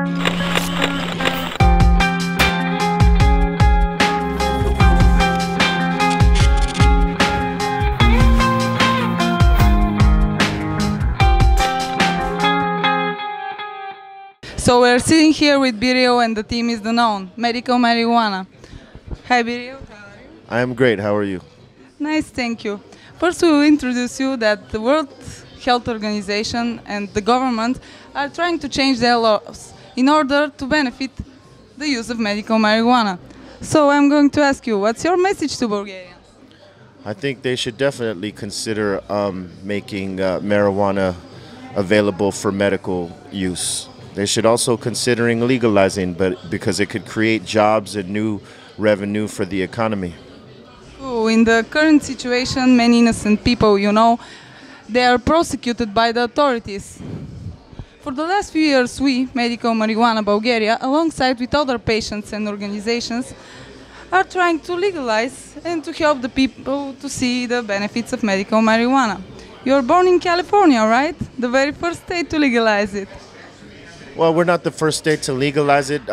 So we're sitting here with Biriel and the team is the known medical marijuana. Hi Biriel, how are you? I am great. How are you? Nice, thank you. First we will introduce you that the World Health Organization and the government are trying to change their laws in order to benefit the use of medical marijuana. So I'm going to ask you, what's your message to Bulgarians? I think they should definitely consider making marijuana available for medical use. They should also considering legalizing, but because it could create jobs and new revenue for the economy. In the current situation, many innocent people, they are prosecuted by the authorities. For the last few years, we, Medical Marijuana Bulgaria, alongside with other patients and organizations, are trying to legalize and to help the people to see the benefits of medical marijuana. You're born in California, right? The very first state to legalize it. Well, we're not the first state to legalize it.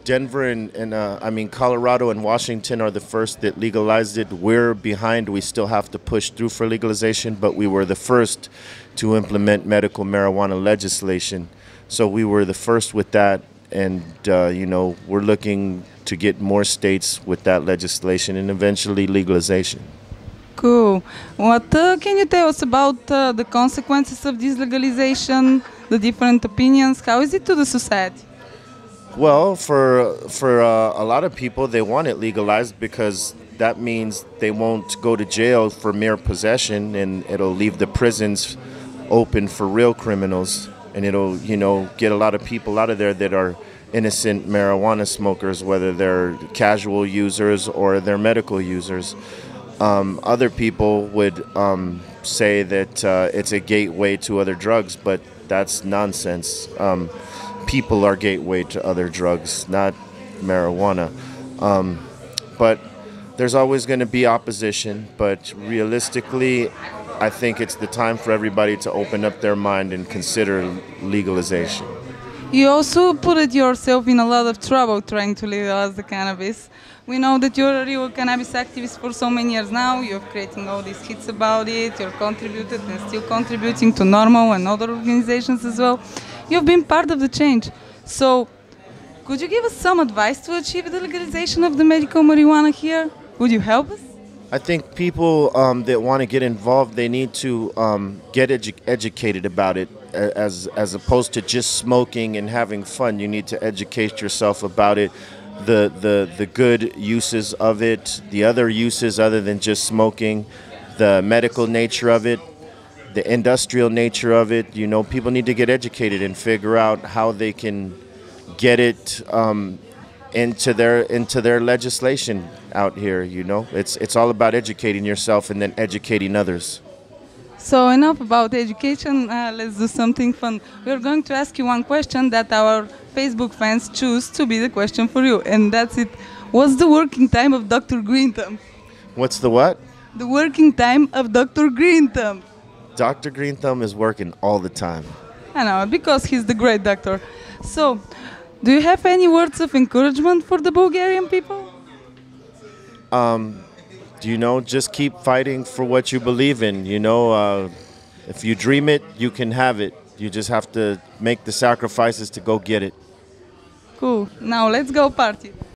Denver and Colorado and Washington are the first that legalized it. We're behind. We still have to push through for legalization, but we were the first to implement medical marijuana legislation. So we were the first with that, and we're looking to get more states with that legislation and eventually legalization. Cool. What can you tell us about the consequences of this legalization, the different opinions? How is it to the society? Well, for a lot of people, they want it legalized because that means they won't go to jail for mere possession, and it'll leave the prisons open for real criminals, and it'll get a lot of people out of there that are innocent marijuana smokers, whether they're casual users or they're medical users. Other people would say that it's a gateway to other drugs, but that's nonsense. People are gateway to other drugs, not marijuana. But there's always going to be opposition, but realistically, I think it's the time for everybody to open up their mind and consider legalization. You also put yourself in a lot of trouble trying to legalize the cannabis. We know that you're a real cannabis activist for so many years now. You're creating all these hits about it. You're contributed and still contributing to Normal and other organizations as well. You've been part of the change. So, could you give us some advice to achieve the legalization of the medical marijuana here? Would you help us? I think people that want to get involved, they need to get educated about it as opposed to just smoking and having fun. You need to educate yourself about it, the good uses of it, the other uses other than just smoking, the medical nature of it, the industrial nature of it. People need to get educated and figure out how they can get it into their legislation out here. It's all about educating yourself and then educating others. So enough about education, let's do something fun. We're going to ask you one question that our Facebook fans choose to be the question for you, and that's it. What's the working time of Dr. Green Thumb? What's the what? The working time of Dr. Green Thumb. Dr. Green Thumb is working all the time. I know, because he's the great doctor. So, do you have any words of encouragement for the Bulgarian people? Just keep fighting for what you believe in. If you dream it, you can have it. You just have to make the sacrifices to go get it. Cool. Now let's go party.